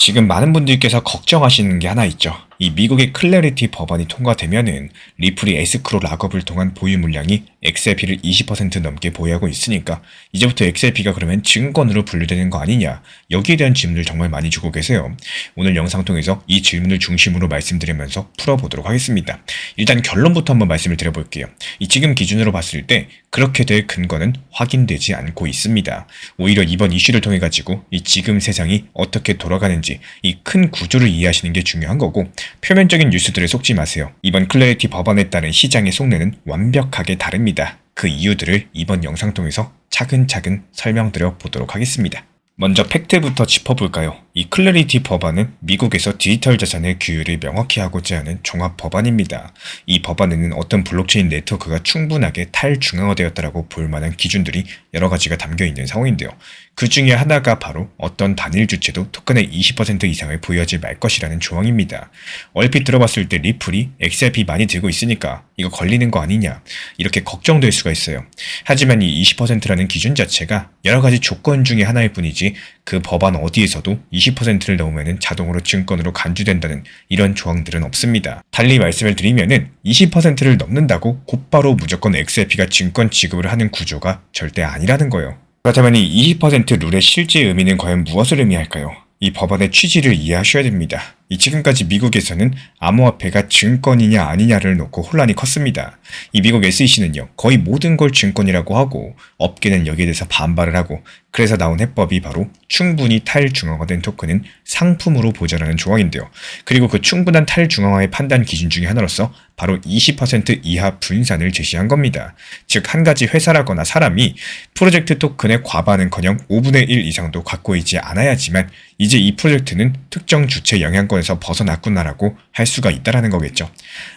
지금 많은 분들께서 걱정하시는 게 하나 있죠. 이 미국의 클래리티 법안이 통과되면은 리플이 에스크로 락업을 통한 보유 물량이 XRP를 20% 넘게 보유하고 있으니까 이제부터 XRP가 그러면 증권으로 분류되는 거 아니냐, 여기에 대한 질문을 정말 많이 주고 계세요. 오늘 영상 통해서 이 질문을 중심으로 말씀드리면서 풀어보도록 하겠습니다. 일단 결론부터 한번 말씀을 드려볼게요. 이 지금 기준으로 봤을 때 그렇게 될 근거는 확인되지 않고 있습니다. 오히려 이번 이슈를 통해 가지고 이 지금 세상이 어떻게 돌아가는지 이 큰 구조를 이해하시는 게 중요한 거고, 표면적인 뉴스들에 속지 마세요. 이번 클래리티 법안에 따른 시장의 속내는 완벽하게 다릅니다. 그 이유들을 이번 영상 통해서 차근차근 설명드려 보도록 하겠습니다. 먼저 팩트부터 짚어볼까요? 이 클래리티 법안은 미국에서 디지털 자산의 규율을 명확히 하고자 하는 종합 법안입니다. 이 법안에는 어떤 블록체인 네트워크가 충분하게 탈중앙화되었다라고 볼 만한 기준들이 여러 가지가 담겨 있는 상황인데요. 그 중에 하나가 바로 어떤 단일 주체도 토큰의 20% 이상을 보유하지 말 것이라는 조항입니다. 얼핏 들어봤을 때 리플이 XRP 많이 들고 있으니까 이거 걸리는 거 아니냐, 이렇게 걱정될 수가 있어요. 하지만 이 20%라는 기준 자체가 여러 가지 조건 중에 하나일 뿐이지 그 법안 어디에서도 20%를 넘으면 자동으로 증권으로 간주된다는 이런 조항들은 없습니다. 달리 말씀을 드리면은 20%를 넘는다고 곧바로 무조건 XRP가 증권 취급을 하는 구조가 절대 아니라는 거예요. 그렇다면 이 20% 룰의 실제 의미는 과연 무엇을 의미할까요? 이 법안의 취지를 이해하셔야 됩니다. 이 지금까지 미국에서는 암호화폐가 증권이냐 아니냐를 놓고 혼란이 컸습니다. 이 미국 SEC는요, 거의 모든 걸 증권이라고 하고 업계는 여기에 대해서 반발을 하고, 그래서 나온 해법이 바로 충분히 탈중앙화된 토큰은 상품으로 보전하는 조항인데요. 그리고 그 충분한 탈중앙화의 판단 기준 중에 하나로서 바로 20% 이하 분산을 제시한 겁니다. 즉, 한 가지 회사라거나 사람이 프로젝트 토큰의 과반은커녕 5분의 1 이상도 갖고 있지 않아야지만 이제 이 프로젝트는 특정 주체 영향권에서 벗어났구나라고 할 수가 있다라는 거겠죠.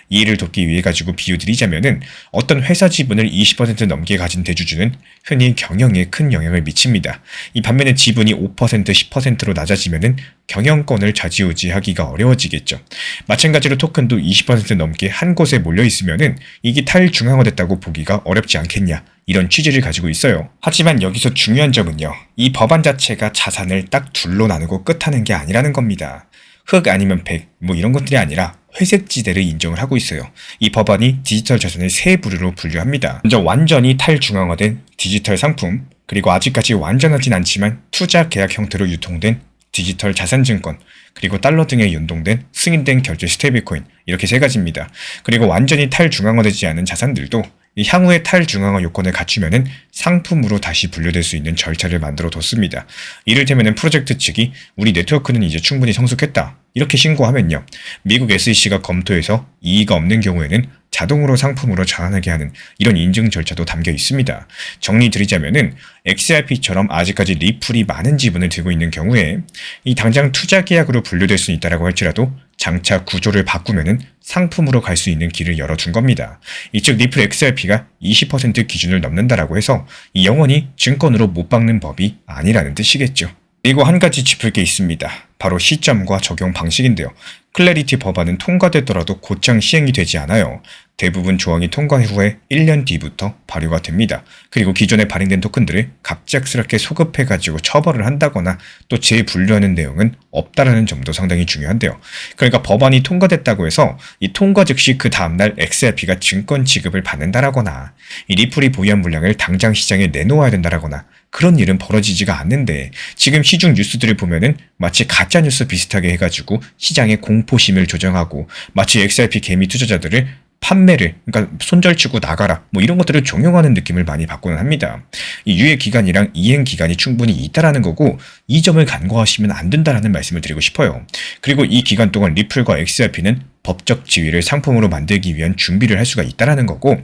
이해를 돕기 위해 가지고 비유드리자면은 어떤 회사 지분을 20% 넘게 가진 대주주는 흔히 경영에 큰 영향을 미칩니다. 이 반면에 지분이 5%, 10%로 낮아지면은 경영권을 좌지우지하기가 어려워지겠죠. 마찬가지로 토큰도 20% 넘게 한 곳에 몰려 있으면은 이게 탈중앙화됐다고 보기가 어렵지 않겠냐, 이런 취지를 가지고 있어요. 하지만 여기서 중요한 점은요, 이 법안 자체가 자산을 딱 둘로 나누고 끝하는 게 아니라는 겁니다. 흑 아니면 백, 뭐 이런 것들이 아니라 회색지대를 인정을 하고 있어요. 이 법안이 디지털 자산을 세 부류로 분류합니다. 먼저 완전히 탈중앙화된 디지털 상품, 그리고 아직까지 완전하진 않지만 투자 계약 형태로 유통된 디지털 자산증권, 그리고 달러 등에 연동된 승인된 결제 스테이블코인, 이렇게 세 가지입니다. 그리고 완전히 탈중앙화되지 않은 자산들도 이 향후의 탈중앙화 요건을 갖추면은 상품으로 다시 분류될 수 있는 절차를 만들어 뒀습니다. 이를테면은 프로젝트 측이 우리 네트워크는 이제 충분히 성숙했다, 이렇게 신고하면요, 미국 SEC가 검토해서 이의가 없는 경우에는 자동으로 상품으로 전환하게 하는 이런 인증 절차도 담겨 있습니다. 정리 드리자면은 XRP처럼 아직까지 리플이 많은 지분을 들고 있는 경우에 이 당장 투자 계약으로 분류될 수 있다라고 할지라도 장차 구조를 바꾸면은 상품으로 갈 수 있는 길을 열어둔 겁니다. 이즉 리플 XRP가 20% 기준을 넘는다라고 해서 이 영원히 증권으로 못 박는 법이 아니라는 뜻이겠죠. 그리고 한 가지 짚을 게 있습니다. 바로 시점과 적용 방식인데요. 클래리티 법안은 통과되더라도 곧장 시행이 되지 않아요. 대부분 조항이 통과 후에 1년 뒤부터 발효가 됩니다. 그리고 기존에 발행된 토큰들을 갑작스럽게 소급해가지고 처벌을 한다거나 또 재분류하는 내용은 없다라는 점도 상당히 중요한데요. 그러니까 법안이 통과됐다고 해서 이 통과 즉시 그 다음날 XRP가 증권 취급을 받는다라거나 이 리플이 보유한 물량을 당장 시장에 내놓아야 된다라거나 그런 일은 벌어지지가 않는데, 지금 시중 뉴스들을 보면은 마치 가짜뉴스 비슷하게 해가지고 시장의 공포심을 조정하고 마치 XRP 개미 투자자들을 판매를, 그러니까 손절치고 나가라, 뭐 이런 것들을 종용하는 느낌을 많이 받고는 합니다. 이 유예 기간이랑 이행 기간이 충분히 있다라는 거고, 이 점을 간과하시면 안 된다라는 말씀을 드리고 싶어요. 그리고 이 기간 동안 리플과 XRP는 법적 지위를 상품으로 만들기 위한 준비를 할 수가 있다라는 거고,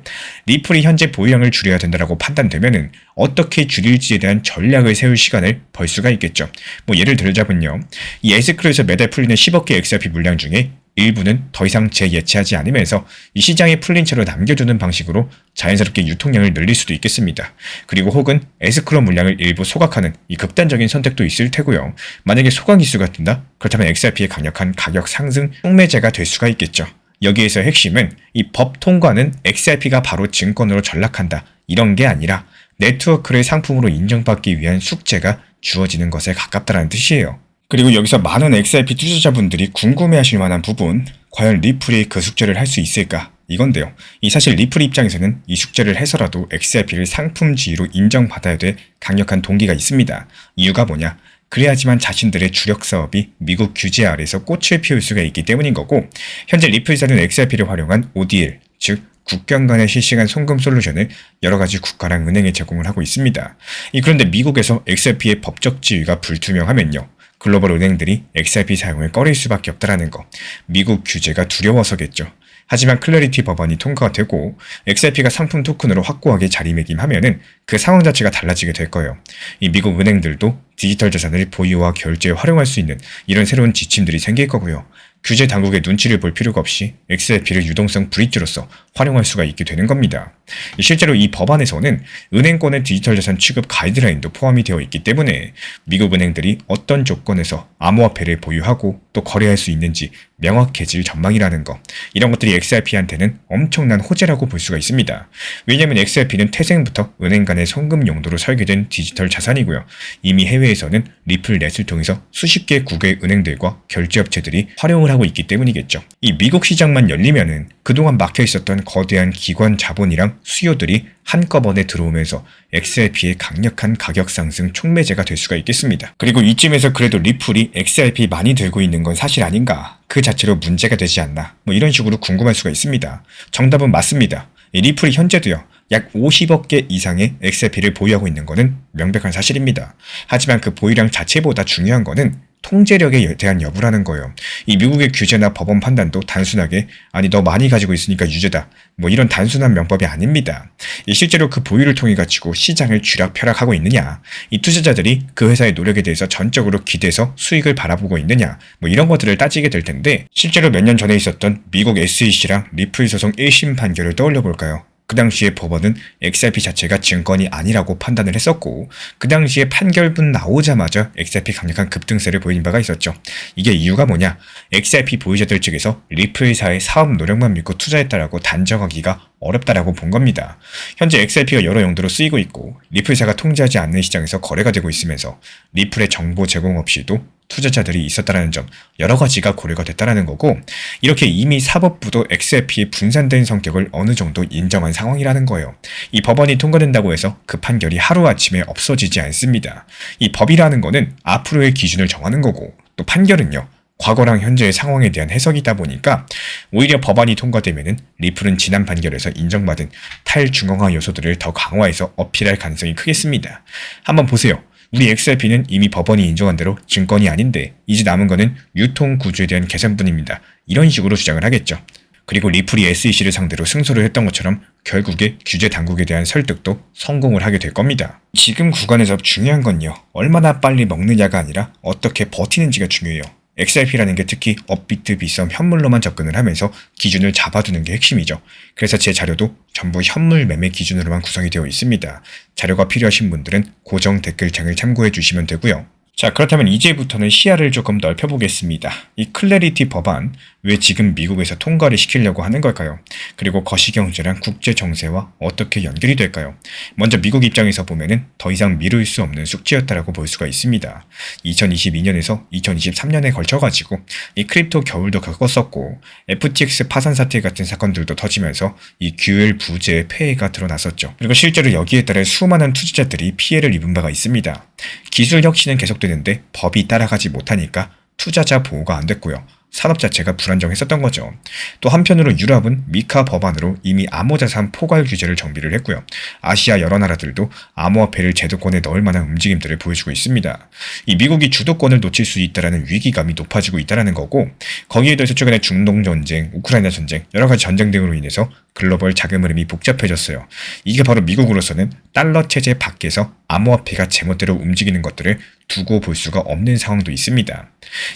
리플이 현재 보유량을 줄여야 된다라고 판단되면은 어떻게 줄일지에 대한 전략을 세울 시간을 벌 수가 있겠죠. 뭐 예를 들자면요, 이 에스크로에서 매달 풀리는 10억 개 XRP 물량 중에 일부는 더 이상 재예치하지 않으면서 이 시장에 풀린 채로 남겨두는 방식으로 자연스럽게 유통량을 늘릴 수도 있겠습니다. 그리고 혹은 에스크로 물량을 일부 소각하는 이 극단적인 선택도 있을 테고요. 만약에 소각 이슈가 뜬다? 그렇다면 XRP의 강력한 가격 상승 촉매제가 될 수가 있겠죠. 여기에서 핵심은 이 법 통과는 XRP가 바로 증권으로 전락한다, 이런 게 아니라 네트워크를 상품으로 인정받기 위한 숙제가 주어지는 것에 가깝다는 뜻이에요. 그리고 여기서 많은 XRP 투자자분들이 궁금해하실 만한 부분, 과연 리플이 그 숙제를 할 수 있을까? 이건데요. 이 사실 리플 입장에서는 이 숙제를 해서라도 XRP를 상품지위로 인정받아야 될 강력한 동기가 있습니다. 이유가 뭐냐? 그래야지만 자신들의 주력 사업이 미국 규제 아래서 꽃을 피울 수가 있기 때문인 거고, 현재 리플사는 XRP를 활용한 ODL, 즉 국경 간의 실시간 송금 솔루션을 여러 가지 국가랑 은행에 제공을 하고 있습니다. 그런데 미국에서 XRP의 법적 지위가 불투명하면요, 글로벌 은행들이 XRP 사용을 꺼릴 수밖에 없다라는 거. 미국 규제가 두려워서겠죠. 하지만 클래리티 법안이 통과가 되고 XRP가 상품 토큰으로 확고하게 자리매김하면은 그 상황 자체가 달라지게 될 거예요. 이 미국 은행들도 디지털 자산을 보유와 결제에 활용할 수 있는 이런 새로운 지침들이 생길 거고요. 규제 당국의 눈치를 볼 필요가 없이 XRP를 유동성 브릿지로서 활용할 수가 있게 되는 겁니다. 실제로 이 법안에서는 은행권의 디지털 자산 취급 가이드라인도 포함이 되어 있기 때문에 미국 은행들이 어떤 조건에서 암호화폐를 보유하고 또 거래할 수 있는지 명확해질 전망이라는 거. 이런 것들이 XRP한테는 엄청난 호재라고 볼 수가 있습니다. 왜냐하면 XRP는 태생부터 은행 간의 송금 용도로 설계된 디지털 자산이고요. 이미 해외에서는 리플넷을 통해서 수십 개 국외 은행들과 결제업체들이 활용을 하고 있기 때문이겠죠. 이 미국 시장만 열리면은 그동안 막혀 있었던 거대한 기관 자본이랑 수요들이 한꺼번에 들어오면서 XRP의 강력한 가격 상승 촉매제가 될 수가 있겠습니다. 그리고 이쯤에서 그래도 리플이 XRP 많이 들고 있는 건 사실 아닌가? 그 자체로 문제가 되지 않나? 이런 식으로 궁금할 수가 있습니다. 정답은 맞습니다. 리플이 현재도요, 약 50억 개 이상의 XRP를 보유하고 있는 것은 명백한 사실입니다. 하지만 그 보유량 자체보다 중요한 것은 통제력에 대한 여부라는 거예요. 이 미국의 규제나 법원 판단도 단순하게 아니 너 많이 가지고 있으니까 유죄다, 이런 단순한 명법이 아닙니다. 실제로 그 보유를 통해 가지고 시장을 쥐락펴락하고 있느냐, 이 투자자들이 그 회사의 노력에 대해서 전적으로 기대서 수익을 바라보고 있느냐, 이런 것들을 따지게 될 텐데, 실제로 몇 년 전에 있었던 미국 SEC랑 리플 소송 1심 판결을 떠올려 볼까요? 그 당시에 법원은 XRP 자체가 증권이 아니라고 판단을 했었고, 그 당시에 판결문 나오자마자 XRP 강력한 급등세를 보인 바가 있었죠. 이게 이유가 뭐냐? XRP 보유자들 측에서 리플사의 사업 노력만 믿고 투자했다라고 단정하기가 어렵다라고 본 겁니다. 현재 XRP가 여러 용도로 쓰이고 있고 리플사가 통제하지 않는 시장에서 거래가 되고 있으면서 리플의 정보 제공 없이도 투자자들이 있었다는 점, 여러 가지가 고려가 됐다는 거고, 이렇게 이미 사법부도 XRP의 분산된 성격을 어느 정도 인정한 상황이라는 거예요. 이 법안이 통과된다고 해서 그 판결이 하루아침에 없어지지 않습니다. 이 법이라는 거는 앞으로의 기준을 정하는 거고, 또 판결은요, 과거랑 현재의 상황에 대한 해석이다 보니까 오히려 법안이 통과되면은 리플은 지난 판결에서 인정받은 탈중앙화 요소들을 더 강화해서 어필할 가능성이 크겠습니다. 한번 보세요. 우리 XRP는 이미 법원이 인정한 대로 증권이 아닌데 이제 남은 거는 유통 구조에 대한 개선뿐입니다. 이런 식으로 주장을 하겠죠. 그리고 리플이 SEC를 상대로 승소를 했던 것처럼 결국에 규제 당국에 대한 설득도 성공을 하게 될 겁니다. 지금 구간에서 중요한 건요, 얼마나 빨리 먹느냐가 아니라 어떻게 버티는지가 중요해요. XRP라는 게 특히 업비트 비썸 현물로만 접근을 하면서 기준을 잡아두는 게 핵심이죠. 그래서 제 자료도 전부 현물 매매 기준으로만 구성이 되어 있습니다. 자료가 필요하신 분들은 고정 댓글창을 참고해 주시면 되고요. 자, 그렇다면 이제부터는 시야를 조금 넓혀보겠습니다. 이 클래리티 법안, 왜 지금 미국에서 통과를 시키려고 하는 걸까요? 그리고 거시경제랑 국제정세와 어떻게 연결이 될까요? 먼저 미국 입장에서 보면은 더 이상 미룰 수 없는 숙제였다라고 볼 수가 있습니다. 2022년에서 2023년에 걸쳐가지고 이 크립토 겨울도 겪었었고, FTX 파산 사태 같은 사건들도 터지면서 이 규율 부재의 폐해가 드러났었죠. 그리고 실제로 여기에 따라 수많은 투자자들이 피해를 입은 바가 있습니다. 기술 혁신은 계속되는데 법이 따라가지 못하니까 투자자 보호가 안 됐고요. 산업 자체가 불안정했었던 거죠. 또 한편으로 유럽은 미카 법안으로 이미 암호자산 포괄 규제를 정비를 했고요. 아시아 여러 나라들도 암호화폐를 제도권에 넣을 만한 움직임들을 보여주고 있습니다. 이 미국이 주도권을 놓칠 수 있다는 위기감이 높아지고 있다는 거고, 거기에 더해서 최근에 중동 전쟁, 우크라이나 전쟁, 여러 가지 전쟁 등으로 인해서 글로벌 자금 흐름이 복잡해졌어요. 이게 바로 미국으로서는 달러 체제 밖에서 암호화폐가 제멋대로 움직이는 것들을 두고 볼 수가 없는 상황도 있습니다.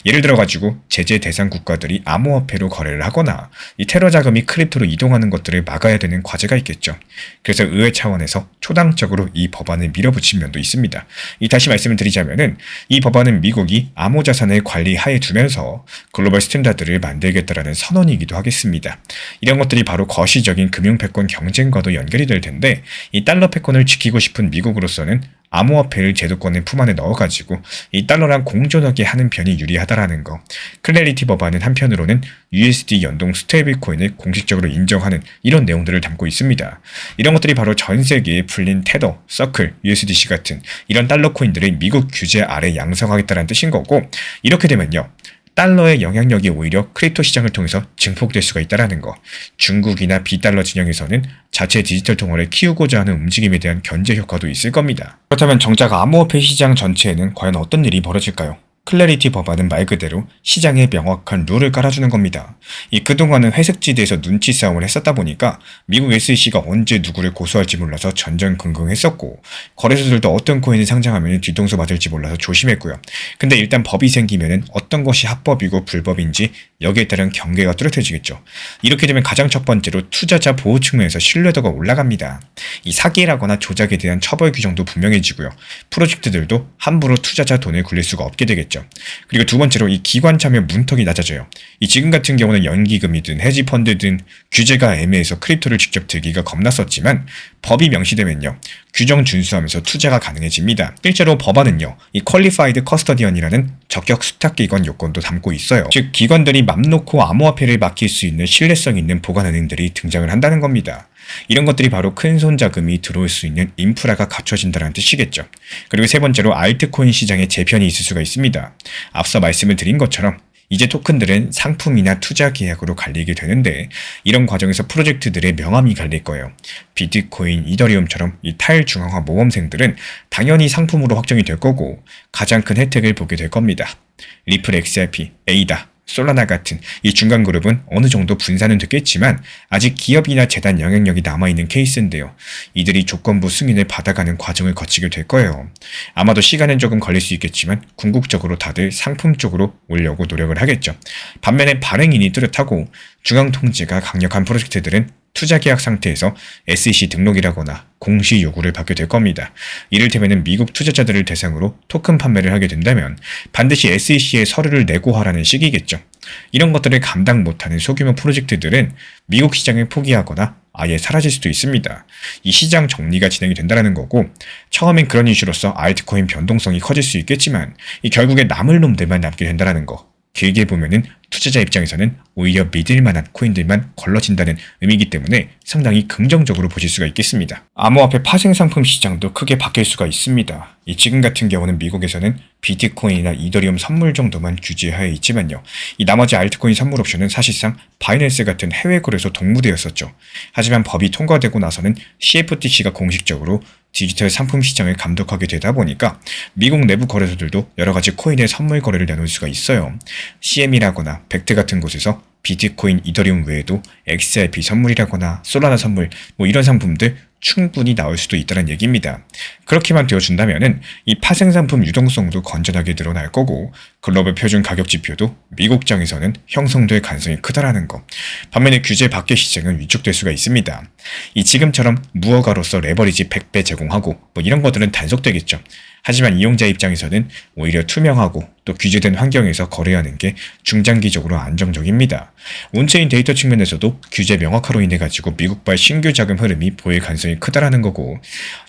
예를 들어가지고 제재 대상 국가들이 암호화폐로 거래를 하거나 이 테러 자금이 크립토로 이동하는 것들을 막아야 되는 과제가 있겠죠. 그래서 의회 차원에서 초당적으로 이 법안을 밀어붙인 면도 있습니다. 다시 말씀을 드리자면은 이 법안은 미국이 암호자산을 관리하에 두면서 글로벌 스탠다드를 만들겠다라는 선언이기도 하겠습니다. 이런 것들이 바로 거시적인 금융 패권 경쟁과도 연결이 될 텐데, 이 달러 패권을 지키고 싶은 미국으로서는 암호화폐를 제도권의 품 안에 넣어가지고 이 달러랑 공존하게 하는 편이 유리하다라는 거. 클래리티 법안은 한편으로는 USD 연동 스테이블 코인을 공식적으로 인정하는 이런 내용들을 담고 있습니다. 이런 것들이 바로 전 세계에 풀린 테더, 서클, USDC 같은 이런 달러 코인들을 미국 규제 아래 양성하겠다는 뜻인 거고, 이렇게 되면요, 달러의 영향력이 오히려 크립토 시장을 통해서 증폭될 수가 있다는 거. 중국이나 비달러 진영에서는 자체 디지털 통화를 키우고자 하는 움직임에 대한 견제 효과도 있을 겁니다. 그렇다면 정작 암호화폐 시장 전체에는 과연 어떤 일이 벌어질까요? 클래리티 법안은 말 그대로 시장에 명확한 룰을 깔아주는 겁니다. 그동안은 회색지대에서 눈치 싸움을 했었다 보니까 미국 SEC가 언제 누구를 고소할지 몰라서 전전긍긍했었고, 거래소들도 어떤 코인을 상장하면 뒤통수 맞을지 몰라서 조심했고요. 근데 일단 법이 생기면은 어떤 것이 합법이고 불법인지 여기에 따른 경계가 뚜렷해지겠죠. 이렇게 되면 가장 첫 번째로 투자자 보호 측면에서 신뢰도가 올라갑니다. 사기라거나 조작에 대한 처벌 규정도 분명해지고요. 프로젝트들도 함부로 투자자 돈을 굴릴 수가 없게 되겠죠. 그리고 두 번째로 기관 참여 문턱이 낮아져요. 지금 같은 경우는 연기금이든 헤지펀드든 규제가 애매해서 크립토를 직접 들기가 겁났었지만 법이 명시되면요, 규정 준수하면서 투자가 가능해집니다. 실제로 법안은요, 퀄리파이드 커스터디언이라는 적격 수탁기관 요건도 담고 있어요. 즉 기관들이 맘 놓고 암호화폐를 맡길 수 있는 신뢰성 있는 보관은행들이 등장을 한다는 겁니다. 이런 것들이 바로 큰손 자금이 들어올 수 있는 인프라가 갖춰진다는 뜻이겠죠. 그리고 세 번째로 알트코인 시장에 재편이 있을 수가 있습니다. 앞서 말씀을 드린 것처럼 이제 토큰들은 상품이나 투자 계약으로 갈리게 되는데, 이런 과정에서 프로젝트들의 명암이 갈릴 거예요. 비트코인, 이더리움처럼 탈중앙화 모범생들은 당연히 상품으로 확정이 될 거고 가장 큰 혜택을 보게 될 겁니다. 리플 XRP, 에이다, 솔라나 같은 중간 그룹은 어느 정도 분산은 됐겠지만 아직 기업이나 재단 영향력이 남아있는 케이스인데요. 이들이 조건부 승인을 받아가는 과정을 거치게 될 거예요. 아마도 시간은 조금 걸릴 수 있겠지만 궁극적으로 다들 상품 쪽으로 오려고 노력을 하겠죠. 반면에 발행인이 뚜렷하고 중앙 통제가 강력한 프로젝트들은 투자 계약 상태에서 SEC 등록이라거나 공시 요구를 받게 될 겁니다. 이를테면 미국 투자자들을 대상으로 토큰 판매를 하게 된다면 반드시 SEC에 서류를 내고하라는 식이겠죠. 이런 것들을 감당 못하는 소규모 프로젝트들은 미국 시장을 포기하거나 아예 사라질 수도 있습니다. 시장 정리가 진행이 된다는 거고, 처음엔 그런 이슈로서 알트코인 변동성이 커질 수 있겠지만 결국에 남을 놈들만 남게 된다는 거. 길게 보면은 투자자 입장에서는 오히려 믿을 만한 코인들만 걸러진다는 의미이기 때문에 상당히 긍정적으로 보실 수가 있겠습니다. 암호화폐 파생 상품 시장도 크게 바뀔 수가 있습니다. 지금 같은 경우는 미국에서는 비트코인이나 이더리움 선물 정도만 규제하에 있지만요, 나머지 알트코인 선물 옵션은 사실상 바이낸스 같은 해외 거래소 동무되었었죠. 하지만 법이 통과되고 나서는 CFTC가 공식적으로 디지털 상품 시장을 감독하게 되다 보니까 미국 내부 거래소들도 여러 가지 코인의 선물 거래를 내놓을 수가 있어요. CM이라거나 벡트 같은 곳에서 비트코인, 이더리움 외에도 XRP 선물이라거나 솔라나 선물 이런 상품들 충분히 나올 수도 있다는 얘기입니다. 그렇게만 되어준다면은 파생 상품 유동성도 건전하게 늘어날 거고 글로벌 표준 가격 지표도 미국장에서는 형성될 가능성이 크다라는 거. 반면에 규제 밖의 시장은 위축될 수가 있습니다. 지금처럼 무허가로서 레버리지 100배 제공하고 이런 것들은 단속되겠죠. 하지만 이용자 입장에서는 오히려 투명하고 또 규제된 환경에서 거래하는 게 중장기적으로 안정적입니다. 온체인 데이터 측면에서도 규제 명확화로 인해 가지고 미국발 신규 자금 흐름이 보일 가능성이 크다라는 거고,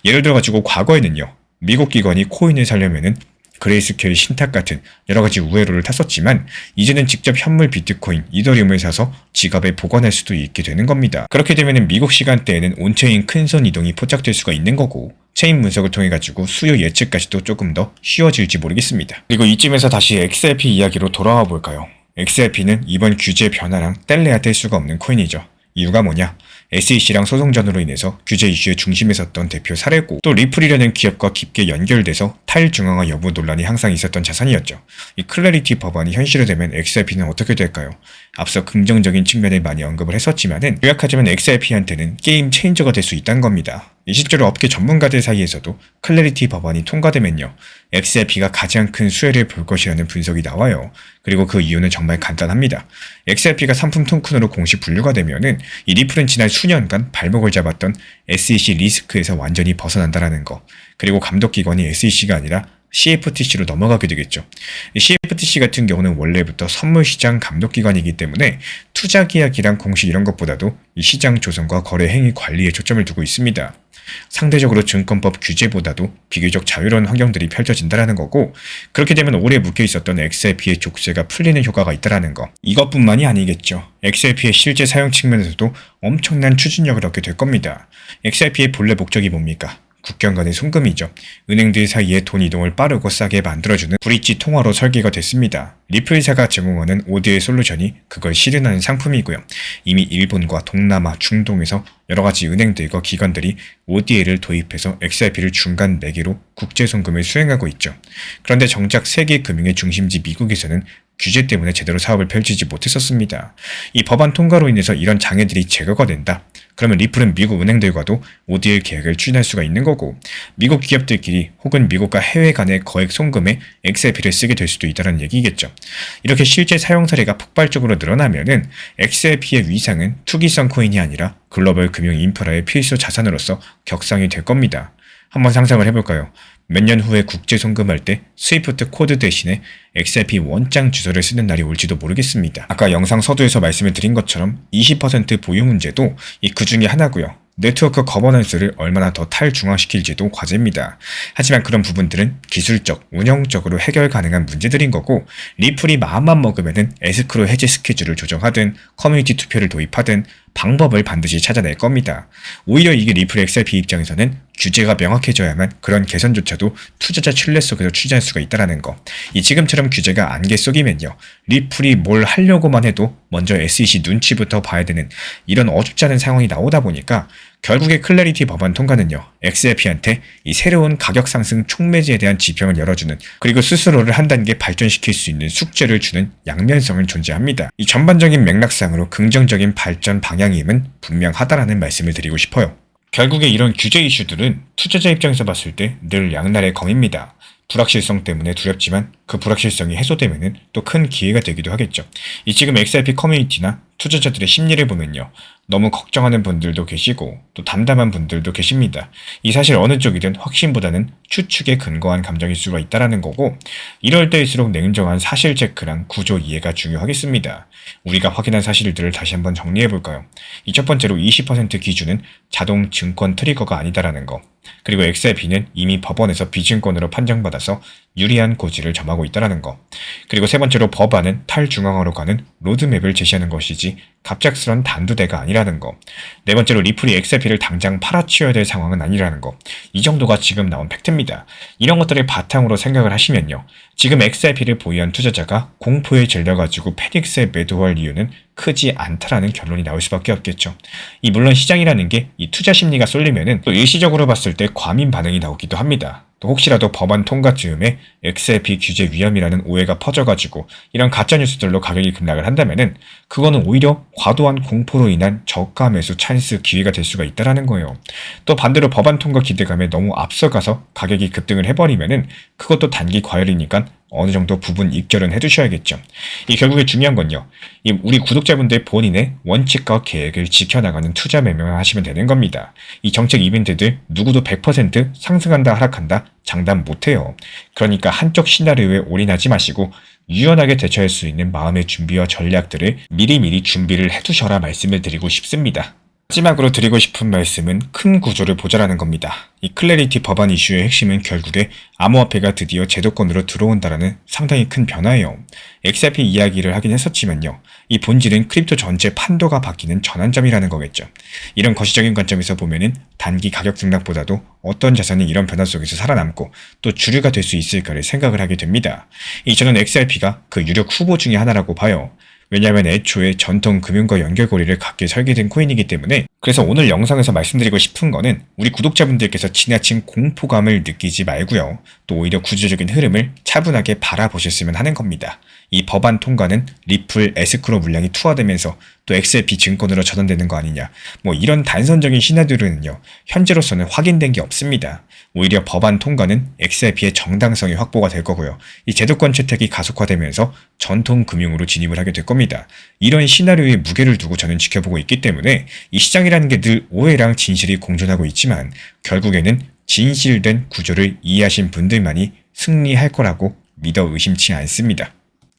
예를 들어 가지고 과거에는요, 미국 기관이 코인을 사려면은 그레이스케일 신탁 같은 여러 가지 우회로를 탔었지만 이제는 직접 현물 비트코인, 이더리움을 사서 지갑에 보관할 수도 있게 되는 겁니다. 그렇게 되면 미국 시간대에는 온체인 큰손 이동이 포착될 수가 있는 거고, 체인 분석을 통해 가지고 수요 예측까지도 조금 더 쉬워질지 모르겠습니다. 그리고 이쯤에서 다시 XRP 이야기로 돌아와 볼까요? XRP는 이번 규제 변화랑 뗄래야 뗄 수가 없는 코인이죠. 이유가 뭐냐? SEC랑 소송전으로 인해서 규제 이슈의 중심에 섰던 대표 사례고, 또 리플이라는 기업과 깊게 연결돼서 탈중앙화 여부 논란이 항상 있었던 자산이었죠. 클래리티 법안이 현실화되면 XRP는 어떻게 될까요? 앞서 긍정적인 측면을 많이 언급을 했었지만은 요약하자면 XRP한테는 게임 체인저가 될 수 있다는 겁니다. 실제로 업계 전문가들 사이에서도 클래리티 법안이 통과되면요, XRP가 가장 큰 수혜를 볼 것이라는 분석이 나와요. 그리고 그 이유는 정말 간단합니다. XRP가 상품 토큰으로 공식 분류가 되면은 리플은 지난 수년간 발목을 잡았던 SEC 리스크에서 완전히 벗어난다라는 거. 그리고 감독기관이 SEC가 아니라 CFTC로 넘어가게 되겠죠. CFTC 같은 경우는 원래부터 선물시장 감독기관이기 때문에 투자계약이랑 공시 이런 것보다도 이 시장 조성과 거래 행위 관리에 초점을 두고 있습니다. 상대적으로 증권법 규제보다도 비교적 자유로운 환경들이 펼쳐진다는 거고, 그렇게 되면 오래 묶여 있었던 XRP의 족쇄가 풀리는 효과가 있다는 거. 이것뿐만이 아니겠죠. XRP의 실제 사용 측면에서도 엄청난 추진력을 얻게 될 겁니다. XRP의 본래 목적이 뭡니까? 국경 간의 송금이죠. 은행들 사이에 돈 이동을 빠르고 싸게 만들어주는 브릿지 통화로 설계가 됐습니다. 리플사가 제공하는 ODA 솔루션이 그걸 실현하는 상품이고요. 이미 일본과 동남아, 중동에서 여러가지 은행들과 기관들이 ODA를 도입해서 XRP를 중간 매개로 국제송금을 수행하고 있죠. 그런데 정작 세계 금융의 중심지 미국에서는 규제 때문에 제대로 사업을 펼치지 못했었습니다. 이 법안 통과로 인해서 이런 장애들이 제거가 된다. 그러면 리플은 미국 은행들과도 ODA 계약을 추진할 수가 있는 거고, 미국 기업들끼리 혹은 미국과 해외 간의 거액 송금에 XRP를 쓰게 될 수도 있다는 얘기겠죠. 이렇게 실제 사용 사례가 폭발적으로 늘어나면은 XRP의 위상은 투기성 코인이 아니라 글로벌 금융 인프라의 필수 자산으로서 격상이 될 겁니다. 한번 상상을 해볼까요? 몇 년 후에 국제 송금할 때 스위프트 코드 대신에 XRP 원장 주소를 쓰는 날이 올지도 모르겠습니다. 아까 영상 서두에서 말씀을 드린 것처럼 20% 보유 문제도 그 중에 하나고요. 네트워크 거버넌스를 얼마나 더 탈중화시킬지도 과제입니다. 하지만 그런 부분들은 기술적, 운영적으로 해결 가능한 문제들인 거고, 리플이 마음만 먹으면은 에스크로 해지 스케줄을 조정하든 커뮤니티 투표를 도입하든 방법을 반드시 찾아낼 겁니다. 오히려 이게 리플 XRP 입장에서는 규제가 명확해져야만 그런 개선조차도 투자자 신뢰 속에서 취재할 수가 있다는 거. 이 지금처럼 규제가 안개 속이면요, 리플이 뭘 하려고만 해도 먼저 SEC 눈치부터 봐야 되는 이런 어줍지 않은 상황이 나오다 보니까 결국에 클래리티 법안 통과는요, XRP한테 이 새로운 가격 상승 촉매제에 대한 지평을 열어주는, 그리고 스스로를 한 단계 발전시킬 수 있는 숙제를 주는 양면성을 존재합니다. 이 전반적인 맥락상으로 긍정적인 발전 방향임은 분명하다라는 말씀을 드리고 싶어요. 결국에 이런 규제 이슈들은 투자자 입장에서 봤을 때 늘 양날의 검입니다. 불확실성 때문에 두렵지만 그 불확실성이 해소되면은 또 큰 기회가 되기도 하겠죠. 이 지금 XRP 커뮤니티나 투자자들의 심리를 보면요, 너무 걱정하는 분들도 계시고 또 담담한 분들도 계십니다. 이 사실 어느 쪽이든 확신보다는 추측에 근거한 감정일 수가 있다는 거고, 이럴 때일수록 냉정한 사실 체크랑 구조 이해가 중요하겠습니다. 우리가 확인한 사실들을 다시 한번 정리해 볼까요? 이 첫 번째로 20% 기준은 자동 증권 트리거가 아니다라는 거. 그리고 XRP는 이미 법원에서 비증권으로 판정받아서 유리한 고지를 점하고 있다는 거. 그리고 세 번째로 법안은 탈중앙화로 가는 로드맵을 제시하는 것이지 갑작스런 단두대가 아니라는 거. 네 번째로 리플이 XRP를 당장 팔아치워야 될 상황은 아니라는 거. 이 정도가 지금 나온 팩트입니다. 이런 것들을 바탕으로 생각을 하시면요, 지금 XRP를 보유한 투자자가 공포에 질려가지고 페닉스에 매도할 이유는 크지 않다라는 결론이 나올 수밖에 없겠죠. 물론 시장이라는 게 이 투자 심리가 쏠리면은 또 일시적으로 봤을 때 과민 반응이 나오기도 합니다. 또 혹시라도 법안 통과 즈음에 XRP 규제 위험이라는 오해가 퍼져가지고 이런 가짜뉴스들로 가격이 급락을 한다면은 그거는 오히려 과도한 공포로 인한 저가 매수 찬스 기회가 될 수가 있다는 거예요. 또 반대로 법안 통과 기대감에 너무 앞서가서 가격이 급등을 해버리면은 그것도 단기 과열이니까 어느 정도 부분 입결은 해두셔야겠죠. 결국에 중요한 건요, 우리 구독자분들 본인의 원칙과 계획을 지켜나가는 투자 매매만 하시면 되는 겁니다. 이 정책 이벤트들 누구도 100% 상승한다 하락한다 장담 못해요. 그러니까 한쪽 시나리오에 올인하지 마시고 유연하게 대처할 수 있는 마음의 준비와 전략들을 미리미리 준비를 해두셔라 말씀을 드리고 싶습니다. 마지막으로 드리고 싶은 말씀은 큰 구조를 보자라는 겁니다. 이 클래리티 법안 이슈의 핵심은 결국에 암호화폐가 드디어 제도권으로 들어온다라는 상당히 큰 변화예요. XRP 이야기를 하긴 했었지만요, 이 본질은 크립토 전체 판도가 바뀌는 전환점이라는 거겠죠. 이런 거시적인 관점에서 보면은 단기 가격 등락보다도 어떤 자산이 이런 변화 속에서 살아남고 또 주류가 될 수 있을까를 생각을 하게 됩니다. 저는 XRP가 그 유력 후보 중에 하나라고 봐요. 왜냐하면 애초에 전통 금융과 연결고리를 갖게 설계된 코인이기 때문에. 그래서 오늘 영상에서 말씀드리고 싶은 거는 우리 구독자분들께서 지나친 공포감을 느끼지 말고요, 또 오히려 구조적인 흐름을 차분하게 바라보셨으면 하는 겁니다. 이 법안 통과는 리플 에스크로 물량이 투하되면서 또 XRP 증권으로 전환되는 거 아니냐, 이런 단선적인 시나리오는요, 현재로서는 확인된 게 없습니다. 오히려 법안 통과는 XRP의 정당성이 확보가 될 거고요, 이 제도권 채택이 가속화되면서 전통 금융으로 진입을 하게 될 겁니다. 이런 시나리오에 무게를 두고 저는 지켜보고 있기 때문에 이 시장이라는 게 늘 오해랑 진실이 공존하고 있지만 결국에는 진실된 구조를 이해하신 분들만이 승리할 거라고 믿어 의심치 않습니다.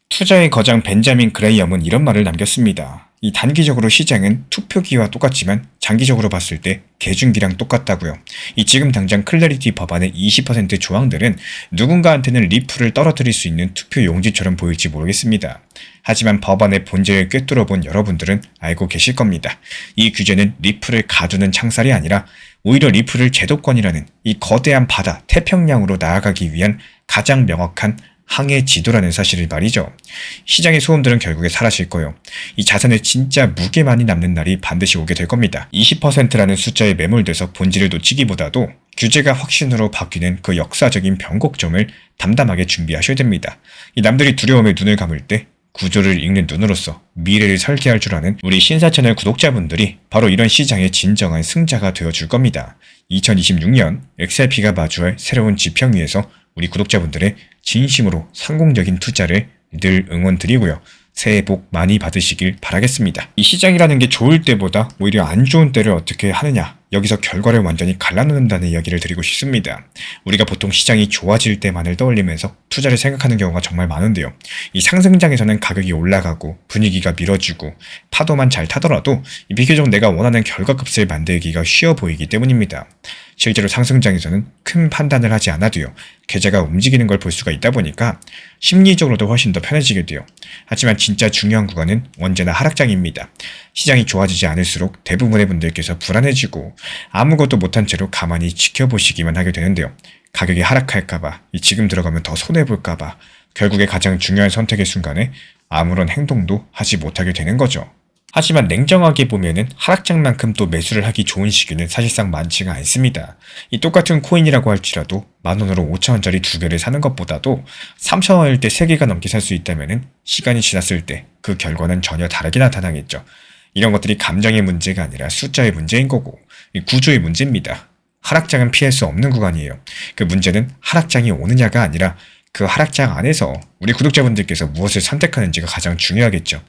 투자의 거장 벤자민 그레이엄은 이런 말을 남겼습니다. 이 단기적으로 시장은 투표기와 똑같지만 장기적으로 봤을 때 개중기랑 똑같다고요. 이 지금 당장 클래리티 법안의 20% 조항들은 누군가한테는 리플을 떨어뜨릴 수 있는 투표 용지처럼 보일지 모르겠습니다. 하지만 법안의 본질을 꿰뚫어본 여러분들은 알고 계실 겁니다. 이 규제는 리플을 가두는 창살이 아니라 오히려 리플을 제도권이라는 이 거대한 바다 태평양으로 나아가기 위한 가장 명확한 항해 지도라는 사실을 말이죠. 시장의 소음들은 결국에 사라질 거예요. 이 자산에 진짜 무게만이 남는 날이 반드시 오게 될 겁니다. 20%라는 숫자에 매몰돼서 본질을 놓치기보다도 규제가 확신으로 바뀌는 그 역사적인 변곡점을 담담하게 준비하셔야 됩니다. 이 남들이 두려움에 눈을 감을 때 구조를 읽는 눈으로서 미래를 설계할 줄 아는 우리 신사채널 구독자분들이 바로 이런 시장의 진정한 승자가 되어줄 겁니다. 2026년 XRP가 마주할 새로운 지평 위에서 우리 구독자분들의 진심으로 성공적인 투자를 늘 응원드리고요. 새해 복 많이 받으시길 바라겠습니다. 이 시장이라는 게 좋을 때보다 오히려 안 좋은 때를 어떻게 하느냐, 여기서 결과를 완전히 갈라놓는다는 이야기를 드리고 싶습니다. 우리가 보통 시장이 좋아질 때만을 떠올리면서 투자를 생각하는 경우가 정말 많은데요. 이 상승장에서는 가격이 올라가고 분위기가 밀어주고 파도만 잘 타더라도 비교적 내가 원하는 결과값을 만들기가 쉬워 보이기 때문입니다. 실제로 상승장에서는 큰 판단을 하지 않아도요, 계좌가 움직이는 걸 볼 수가 있다 보니까 심리적으로도 훨씬 더 편해지게 돼요. 하지만 진짜 중요한 구간은 언제나 하락장입니다. 시장이 좋아지지 않을수록 대부분의 분들께서 불안해지고 아무것도 못한 채로 가만히 지켜보시기만 하게 되는데요. 가격이 하락할까봐, 지금 들어가면 더 손해볼까봐 결국에 가장 중요한 선택의 순간에 아무런 행동도 하지 못하게 되는 거죠. 하지만 냉정하게 보면은 하락장만큼 또 매수를 하기 좋은 시기는 사실상 많지가 않습니다. 이 똑같은 코인이라고 할지라도 10,000원으로 5,000원짜리 2개를 사는 것보다도 3,000원일 때 3개가 넘게 살 수 있다면은 시간이 지났을 때 그 결과는 전혀 다르게 나타나겠죠. 이런 것들이 감정의 문제가 아니라 숫자의 문제인 거고 구조의 문제입니다. 하락장은 피할 수 없는 구간이에요. 그 문제는 하락장이 오느냐가 아니라 그 하락장 안에서 우리 구독자분들께서 무엇을 선택하는지가 가장 중요하겠죠.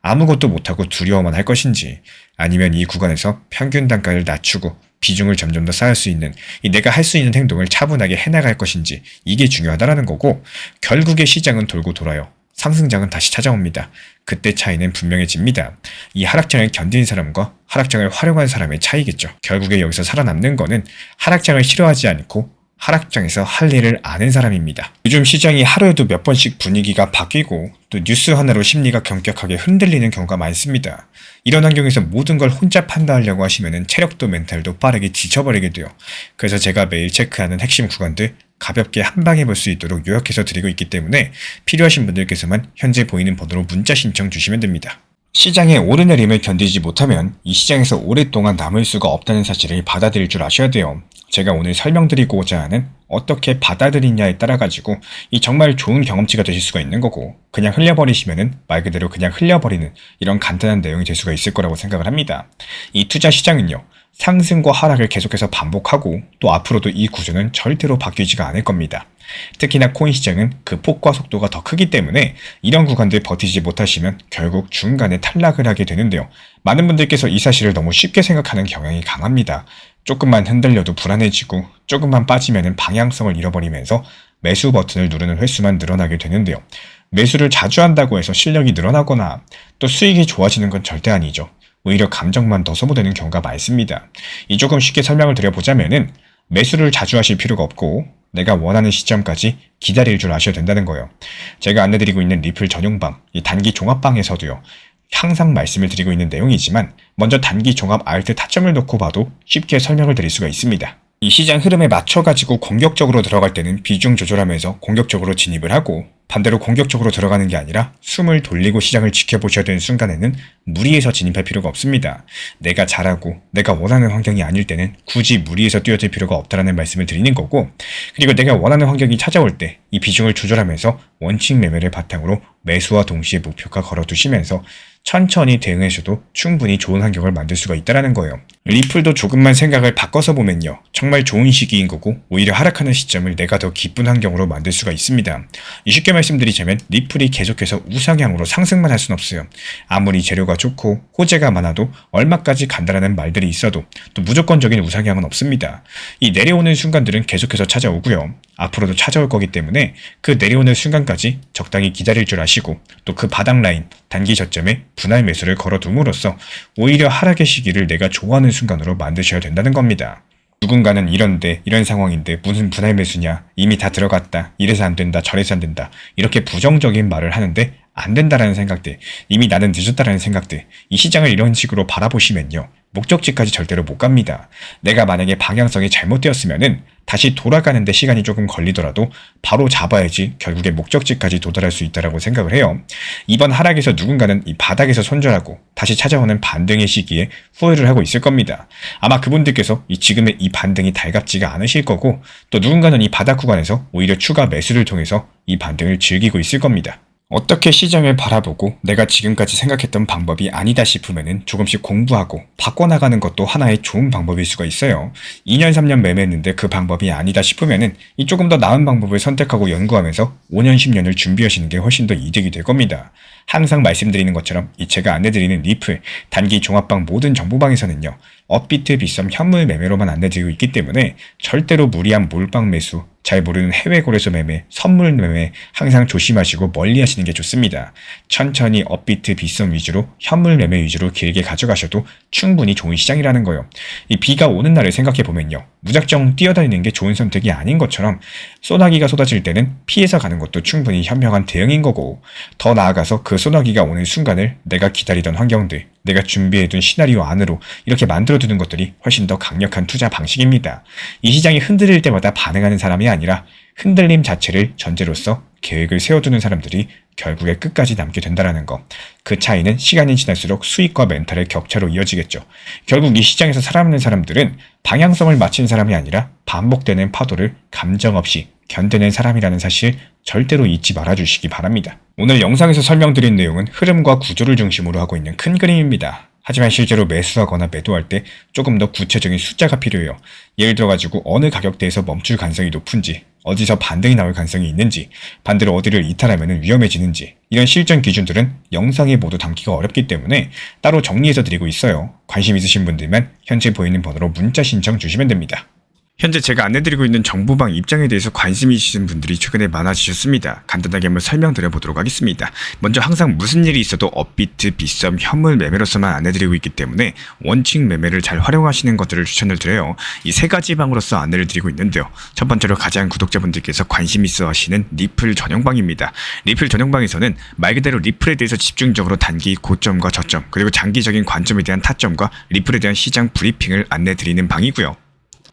아무것도 못하고 두려워만 할 것인지, 아니면 이 구간에서 평균 단가를 낮추고 비중을 점점 더 쌓을 수 있는 내가 할 수 있는 행동을 차분하게 해나갈 것인지, 이게 중요하다라는 거고, 결국에 시장은 돌고 돌아요. 상승장은 다시 찾아옵니다. 그때 차이는 분명해집니다. 이 하락장을 견딘 사람과 하락장을 활용한 사람의 차이겠죠. 결국에 여기서 살아남는 거는 하락장을 싫어하지 않고 하락장에서 할 일을 아는 사람입니다. 요즘 시장이 하루에도 몇 번씩 분위기가 바뀌고 또 뉴스 하나로 심리가 경격하게 흔들리는 경우가 많습니다. 이런 환경에서 모든 걸 혼자 판단하려고 하시면 체력도 멘탈도 빠르게 지쳐버리게 돼요. 그래서 제가 매일 체크하는 핵심 구간들 가볍게 한 방에 볼 수 있도록 요약해서 드리고 있기 때문에 필요하신 분들께서만 현재 보이는 번호로 문자 신청 주시면 됩니다. 시장의 오르내림을 견디지 못하면 이 시장에서 오랫동안 남을 수가 없다는 사실을 받아들일 줄 아셔야 돼요. 제가 오늘 설명드리고자 하는 어떻게 받아들이냐에 따라 가지고 이 정말 좋은 경험치가 되실 수가 있는 거고, 그냥 흘려버리시면은 말 그대로 그냥 흘려버리는 이런 간단한 내용이 될 수가 있을 거라고 생각을 합니다. 이 투자 시장은요, 상승과 하락을 계속해서 반복하고 또 앞으로도 이 구조는 절대로 바뀌지가 않을 겁니다. 특히나 코인 시장은 그 폭과 속도가 더 크기 때문에 이런 구간들 버티지 못하시면 결국 중간에 탈락을 하게 되는데요. 많은 분들께서 이 사실을 너무 쉽게 생각하는 경향이 강합니다. 조금만 흔들려도 불안해지고 조금만 빠지면 방향성을 잃어버리면서 매수 버튼을 누르는 횟수만 늘어나게 되는데요. 매수를 자주 한다고 해서 실력이 늘어나거나 또 수익이 좋아지는 건 절대 아니죠. 오히려 감정만 더 소모되는 경우가 많습니다. 이 조금 쉽게 설명을 드려보자면은 매수를 자주 하실 필요가 없고 내가 원하는 시점까지 기다릴 줄 아셔야 된다는 거예요. 제가 안내드리고 있는 리플 전용방, 이 단기 종합방에서도요, 항상 말씀을 드리고 있는 내용이지만 먼저 단기 종합 알트 타점을 놓고 봐도 쉽게 설명을 드릴 수가 있습니다. 이 시장 흐름에 맞춰가지고 공격적으로 들어갈 때는 비중 조절하면서 공격적으로 진입을 하고, 반대로 공격적으로 들어가는 게 아니라 숨을 돌리고 시장을 지켜보셔야 되는 순간에는 무리해서 진입할 필요가 없습니다. 내가 잘하고 내가 원하는 환경이 아닐 때는 굳이 무리해서 뛰어들 필요가 없다라는 말씀을 드리는 거고, 그리고 내가 원하는 환경이 찾아올 때 이 비중을 조절하면서 원칙 매매를 바탕으로 매수와 동시에 목표가 걸어두시면서 천천히 대응해서도 충분히 좋은 환경을 만들 수가 있다는 거예요. 리플도 조금만 생각을 바꿔서 보면요, 정말 좋은 시기인 거고 오히려 하락하는 시점을 내가 더 기쁜 환경으로 만들 수가 있습니다. 쉽게 쉽게 말씀드리자면 리플이 계속해서 우상향으로 상승만 할 순 없어요. 아무리 재료가 좋고 호재가 많아도 얼마까지 간다라는 말들이 있어도 또 무조건적인 우상향은 없습니다. 이 내려오는 순간들은 계속해서 찾아오고요. 앞으로도 찾아올 거기 때문에 그 내려오는 순간까지 적당히 기다릴 줄 아시고 또 그 바닥 라인 단기 저점에 분할 매수를 걸어둠으로써 오히려 하락의 시기를 내가 좋아하는 순간으로 만드셔야 된다는 겁니다. 누군가는 이런 상황인데 무슨 분할 매수냐, 이미 다 들어갔다, 이래서 안 된다, 저래서 안 된다, 이렇게 부정적인 말을 하는데 안 된다라는 생각들, 이미 나는 늦었다라는 생각들, 이 시장을 이런 식으로 바라보시면요, 목적지까지 절대로 못 갑니다. 내가 만약에 방향성이 잘못되었으면은 다시 돌아가는데 시간이 조금 걸리더라도 바로 잡아야지 결국에 목적지까지 도달할 수 있다고 생각을 해요. 이번 하락에서 누군가는 이 바닥에서 손절하고 다시 찾아오는 반등의 시기에 후회를 하고 있을 겁니다. 아마 그분들께서 지금의 이 반등이 달갑지가 않으실 거고, 또 누군가는 이 바닥 구간에서 오히려 추가 매수를 통해서 이 반등을 즐기고 있을 겁니다. 어떻게 시장을 바라보고 내가 지금까지 생각했던 방법이 아니다 싶으면은 조금씩 공부하고 바꿔나가는 것도 하나의 좋은 방법일 수가 있어요. 2년, 3년 매매했는데 그 방법이 아니다 싶으면은 이 조금 더 나은 방법을 선택하고 연구하면서 5년, 10년을 준비하시는 게 훨씬 더 이득이 될 겁니다. 항상 말씀드리는 것처럼 제가 안내드리는 리플, 단기 종합방 모든 정보방에서는요, 업비트, 빗썸, 현물 매매로만 안내드리고 있기 때문에 절대로 무리한 몰빵 매수, 잘 모르는 해외 거래소 매매, 선물 매매 항상 조심하시고 멀리 하시는 게 좋습니다. 천천히 업비트, 빗썸 위주로, 현물 매매 위주로 길게 가져가셔도 충분히 좋은 시장이라는 거예요. 이 비가 오는 날을 생각해보면요, 무작정 뛰어다니는 게 좋은 선택이 아닌 것처럼 소나기가 쏟아질 때는 피해서 가는 것도 충분히 현명한 대응인 거고, 더 나아가서 그 소나기가 오는 순간을 내가 기다리던 환경들, 내가 준비해둔 시나리오 안으로 이렇게 만들어두는 것들이 훨씬 더 강력한 투자 방식입니다. 이 시장이 흔들릴 때마다 반응하는 사람이 아니라 흔들림 자체를 전제로서 계획을 세워두는 사람들이 결국에 끝까지 남게 된다는 것. 그 차이는 시간이 지날수록 수익과 멘탈의 격차로 이어지겠죠. 결국 이 시장에서 살아남는 사람들은 방향성을 맞춘 사람이 아니라 반복되는 파도를 감정 없이 견뎌낸 사람이라는 사실 절대로 잊지 말아주시기 바랍니다. 오늘 영상에서 설명드린 내용은 흐름과 구조를 중심으로 하고 있는 큰 그림입니다. 하지만 실제로 매수하거나 매도할 때 조금 더 구체적인 숫자가 필요해요. 예를 들어가지고 어느 가격대에서 멈출 가능성이 높은지, 어디서 반등이 나올 가능성이 있는지, 반대로 어디를 이탈하면 위험해지는지, 이런 실전 기준들은 영상에 모두 담기가 어렵기 때문에 따로 정리해서 드리고 있어요. 관심 있으신 분들만 현재 보이는 번호로 문자 신청 주시면 됩니다. 현재 제가 안내드리고 있는 정보방 입장에 대해서 관심이 있으신 분들이 최근에 많아지셨습니다. 간단하게 한번 설명드려보도록 하겠습니다. 먼저 항상 무슨 일이 있어도 업비트, 빗썸, 현물 매매로서만 안내드리고 있기 때문에 원칙 매매를 잘 활용하시는 것들을 추천을 드려요. 이 세 가지 방으로서 안내를 드리고 있는데요. 첫 번째로 가장 구독자분들께서 관심 있어 하시는 리플 전용방입니다. 리플 전용방에서는 말 그대로 리플에 대해서 집중적으로 단기 고점과 저점, 그리고 장기적인 관점에 대한 타점과 리플에 대한 시장 브리핑을 안내드리는 방이고요.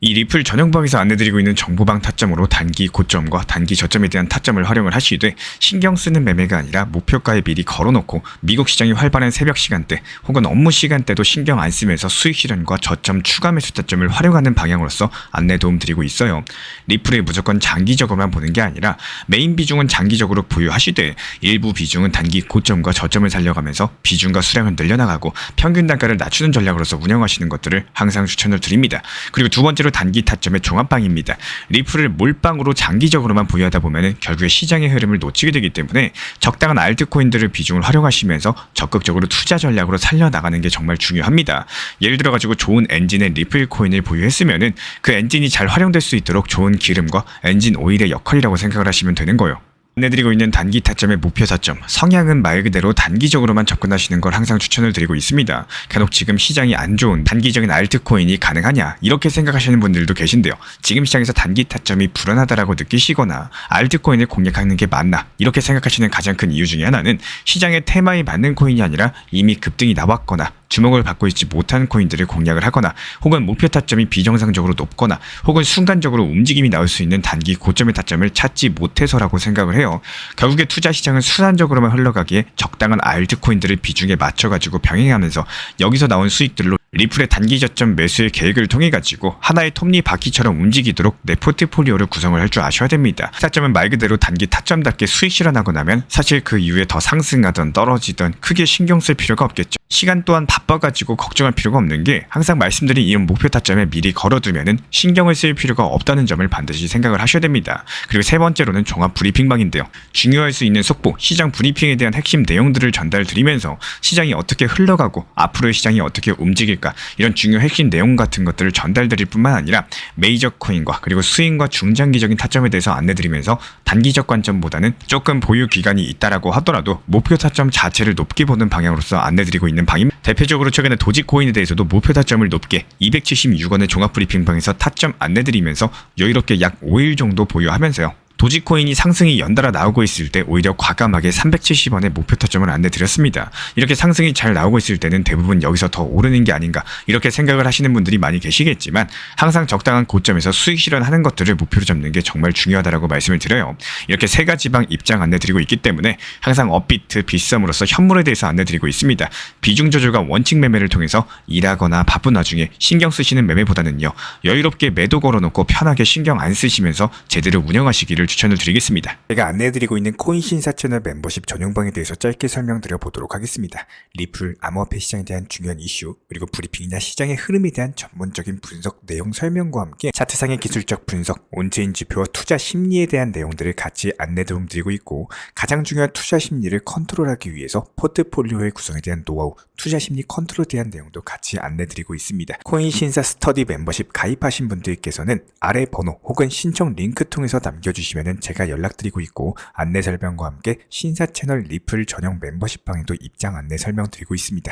이 리플 전용방에서 안내드리고 있는 정보방 타점으로 단기 고점과 단기 저점에 대한 타점을 활용을 하시되, 신경 쓰는 매매가 아니라 목표가에 미리 걸어놓고 미국 시장이 활발한 새벽 시간대 혹은 업무 시간대도 신경 안 쓰면서 수익 실현과 저점 추가 매수 타점을 활용하는 방향으로서 안내 도움 드리고 있어요. 리플을 무조건 장기적으로만 보는 게 아니라 메인 비중은 장기적으로 보유하시되 일부 비중은 단기 고점과 저점을 살려가면서 비중과 수량을 늘려나가고 평균 단가를 낮추는 전략으로서 운영하시는 것들을 항상 추천을 드립니다. 그리고 두 번째로 단기 타점의 종합방입니다. 리플을 몰빵으로 장기적으로만 보유하다 보면 결국에 시장의 흐름을 놓치게 되기 때문에 적당한 알트코인들을 비중을 활용하시면서 적극적으로 투자 전략으로 살려나가는 게 정말 중요합니다. 예를 들어가지고 좋은 엔진의 리플 코인을 보유했으면은 그 엔진이 잘 활용될 수 있도록 좋은 기름과 엔진 오일의 역할이라고 생각을 하시면 되는 거예요. 안내드리고 있는 단기 타점의 목표 타점, 성향은 말 그대로 단기적으로만 접근하시는 걸 항상 추천을 드리고 있습니다. 간혹 지금 시장이 안 좋은 단기적인 알트코인이 가능하냐 이렇게 생각하시는 분들도 계신데요. 지금 시장에서 단기 타점이 불안하다라고 느끼시거나 알트코인을 공략하는 게 맞나 이렇게 생각하시는 가장 큰 이유 중에 하나는 시장의 테마에 맞는 코인이 아니라 이미 급등이 나왔거나 주목을 받고 있지 못한 코인들을 공략을 하거나, 혹은 목표 타점이 비정상적으로 높거나, 혹은 순간적으로 움직임이 나올 수 있는 단기 고점의 타점을 찾지 못해서라고 생각을 해요. 결국에 투자 시장은 순환적으로만 흘러가기에 적당한 알트코인들을 비중에 맞춰가지고 병행하면서 여기서 나온 수익들로 리플의 단기 저점 매수의 계획을 통해 가지고 하나의 톱니바퀴처럼 움직이도록 내 포트폴리오를 구성을 할 줄 아셔야 됩니다. 타점은 말 그대로 단기 타점답게 수익 실현하고 나면 사실 그 이후에 더 상승하던 떨어지던 크게 신경 쓸 필요가 없겠죠. 시간 또한 바빠가지고 걱정할 필요가 없는 게 항상 말씀드린 이 목표 타점에 미리 걸어두면은 신경을 쓸 필요가 없다는 점을 반드시 생각을 하셔야 됩니다. 그리고 세 번째로는 종합 브리핑방인데요. 중요할 수 있는 속보, 시장 브리핑에 대한 핵심 내용들을 전달드리면서 시장이 어떻게 흘러가고 앞으로의 시장이 어떻게 움직일까 이런 중요 핵심 내용 같은 것들을 전달드릴 뿐만 아니라 메이저 코인과 그리고 스윙과 중장기적인 타점에 대해서 안내드리면서 단기적 관점보다는 조금 보유 기간이 있다라고 하더라도 목표 타점 자체를 높게 보는 방향으로서 안내드리고 있는 방입니다. 대표적으로 최근에 도지코인에 대해서도 목표 타점을 높게 276원의 종합 브리핑방에서 타점 안내드리면서 여유롭게 약 5일 정도 보유하면서요. 도지코인이 상승이 연달아 나오고 있을 때 오히려 과감하게 370원의 목표 타점을 안내드렸습니다. 이렇게 상승이 잘 나오고 있을 때는 대부분 여기서 더 오르는 게 아닌가 이렇게 생각을 하시는 분들이 많이 계시겠지만 항상 적당한 고점에서 수익 실현하는 것들을 목표로 잡는 게 정말 중요하다고 말씀을 드려요. 이렇게 세 가지 방 입장 안내드리고 있기 때문에 항상 업비트, 빗썸으로서 현물에 대해서 안내드리고 있습니다. 비중 조절과 원칙 매매를 통해서 일하거나 바쁜 와중에 신경 쓰시는 매매보다는요. 여유롭게 매도 걸어놓고 편하게 신경 안 쓰시면서 제대로 운영하시기를 추천을 드리겠습니다. 제가 안내해드리고 있는 코인 신사 채널 멤버십 전용방에 대해서 짧게 설명드려 보도록 하겠습니다. 리플, 암호화폐 시장에 대한 중요한 이슈, 그리고 브리핑이나 시장의 흐름에 대한 전문적인 분석 내용 설명과 함께 차트상의 기술적 분석, 온체인 지표와 투자 심리에 대한 내용들을 같이 안내 도움드리고 있고 가장 중요한 투자 심리를 컨트롤하기 위해서 포트폴리오의 구성에 대한 노하우, 투자 심리 컨트롤에 대한 내용도 같이 안내드리고 있습니다. 코인 신사 스터디 멤버십 가입하신 분들께서는 아래 번호 혹은 신청 링크 통해서 남겨주시면 제가 연락드리고 있고 안내 설명과 함께 신사 채널 리플 전용 멤버십 방에도 입장 안내 설명드리고 있습니다.